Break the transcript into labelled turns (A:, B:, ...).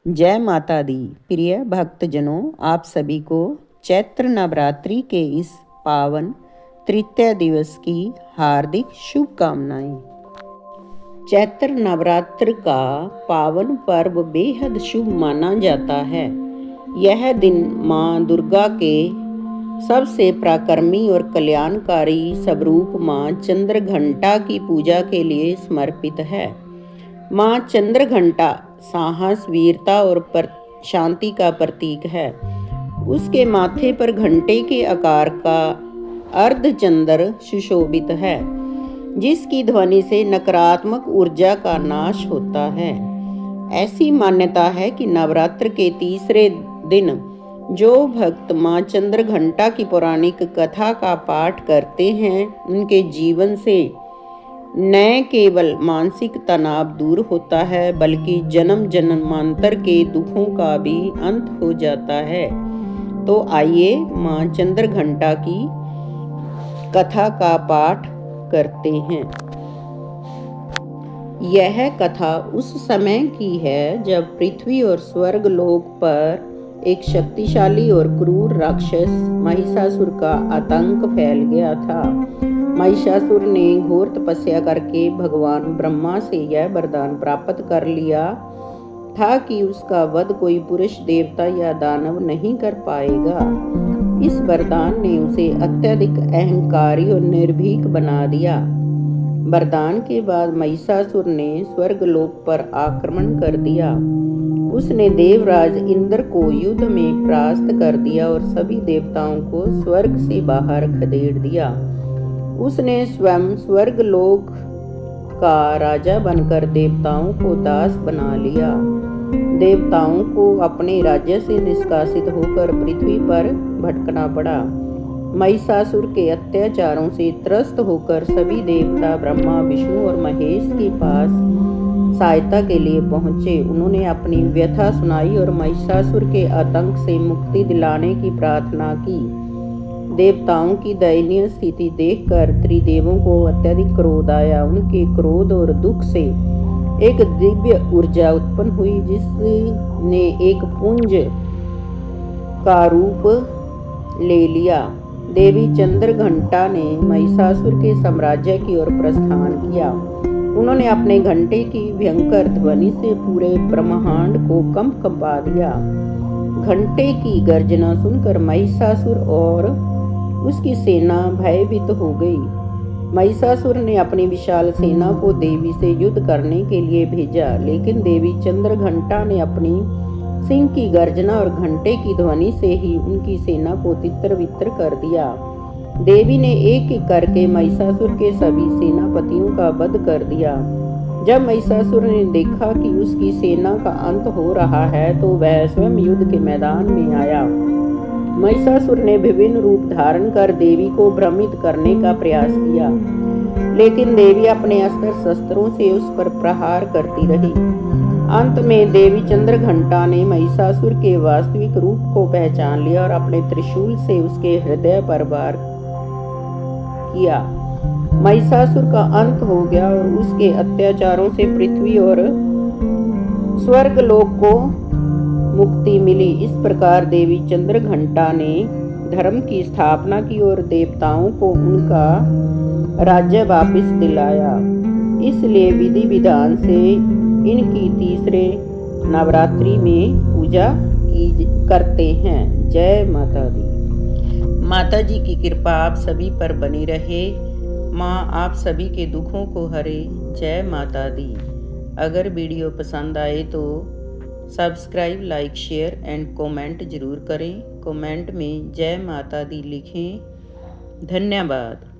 A: जय माता दी। प्रिय भक्तजनों, आप सभी को चैत्र नवरात्रि के इस पावन तृतीय दिवस की हार्दिक शुभकामनाएं। चैत्र नवरात्र का पावन पर्व बेहद शुभ माना जाता है। यह दिन माँ दुर्गा के सबसे पराक्रमी और कल्याणकारी स्वरूप माँ चंद्रघंटा की पूजा के लिए समर्पित है। माँ चंद्रघंटा साहस, वीरता और शांति का प्रतीक है। उसके माथे पर घंटे के आकार का अर्धचंद्र सुशोभित है, जिसकी ध्वनि से नकारात्मक ऊर्जा का नाश होता है। ऐसी मान्यता है कि नवरात्र के तीसरे दिन जो भक्त माँ चंद्रघंटा की पौराणिक कथा का पाठ करते हैं, उनके जीवन से न केवल मानसिक तनाव दूर होता है, बल्कि जन्म जन्मांतर के दुखों का भी अंत हो जाता है। तो आइए माँ चंद्रघंटा की कथा का पाठ करते हैं। यह कथा उस समय की है जब पृथ्वी और स्वर्ग लोक पर एक शक्तिशाली और क्रूर राक्षस महिषासुर का आतंक फैल गया था। महिषासुर ने घोर तपस्या करके भगवान ब्रह्मा से यह वरदान प्राप्त कर लिया था कि उसका वध कोई पुरुष, देवता या दानव नहीं कर पाएगा। इस वरदान ने उसे अत्यधिक अहंकारी और निर्भीक बना दिया। वरदान के बाद महिषासुर ने स्वर्गलोक पर आक्रमण कर दिया। उसने देवराज इंद्र को युद्ध में परास्त कर दिया और सभी देवताओं को स्वर्ग से बाहर खदेड़ दिया। उसने स्वयं स्वर्गलोक का राजा बनकर देवताओं को दास बना लिया। देवताओं को अपने राज्य से निष्कासित होकर पृथ्वी पर भटकना पड़ा। महिषासुर के अत्याचारों से त्रस्त होकर सभी देवता ब्रह्मा, विष्णु और महेश के पास सहायता के लिए पहुंचे। उन्होंने अपनी व्यथा सुनाई और महिषासुर के आतंक से मुक्ति दिलाने की प्रार्थना की। देवताओं की दयनीय स्थिति देखकर त्रिदेवों को अत्यधिक क्रोध आया। उनके क्रोध और दुख से एक दिव्य ऊर्जा उत्पन्न हुई, जिसने एक पुंज का रूप ले लिया। देवी चंद्रघंटा ने महिषासुर के साम्राज्य की ओर प्रस्थान किया। उन्होंने अपने घंटे की भयंकर ध्वनि से पूरे ब्रह्मांड को कंपा दिया। घंटे की गर्जना सुनकर महिषासुर और उसकी सेना भयभीत हो गई। महिषासुर ने अपनी विशाल सेना को देवी से युद्ध करने के लिए भेजा, लेकिन देवी चंद्रघंटा ने अपनी सिंह की गर्जना और घंटे की ध्वनि से ही उनकी सेना को तितर-बितर कर दिया। देवी ने एक एक करके महिषासुर के सभी सेनापतियों का वध कर दिया। जब महिषासुर ने देखा कि उसकी सेना का अंत हो रहा है, तो वह स्वयं युद्ध के मैदान में आया। महिषासुर ने विभिन्न रूप धारण कर देवी को भ्रमित करने का प्रयास किया, लेकिन देवी अपने अस्त्र शस्त्रों से उस पर प्रहार करती रही। अंत में देवी चंद्रघंटा ने महिषासुर के वास्तविक रूप को पहचान लिया और अपने त्रिशूल से उसके हृदय पर वार किया। महिषासुर का अंत हो गया और उसके अत्याचारों से पृथ्वी और स्वर्गलोक को मुक्ति मिली। इस प्रकार देवी चंद्रघंटा ने धर्म की स्थापना की और देवताओं को उनका राज्य वापस दिलाया। इसलिए विधि विधान से इनकी तीसरे नवरात्रि में पूजा करते हैं। जय माता दी। माता जी की कृपा आप सभी पर बनी रहे। माँ आप सभी के दुखों को हरे। जय माता दी। अगर वीडियो पसंद आए तो subscribe, like, share and comment जरूर करें। कमेंट में जय माता दी लिखें। धन्यवाद।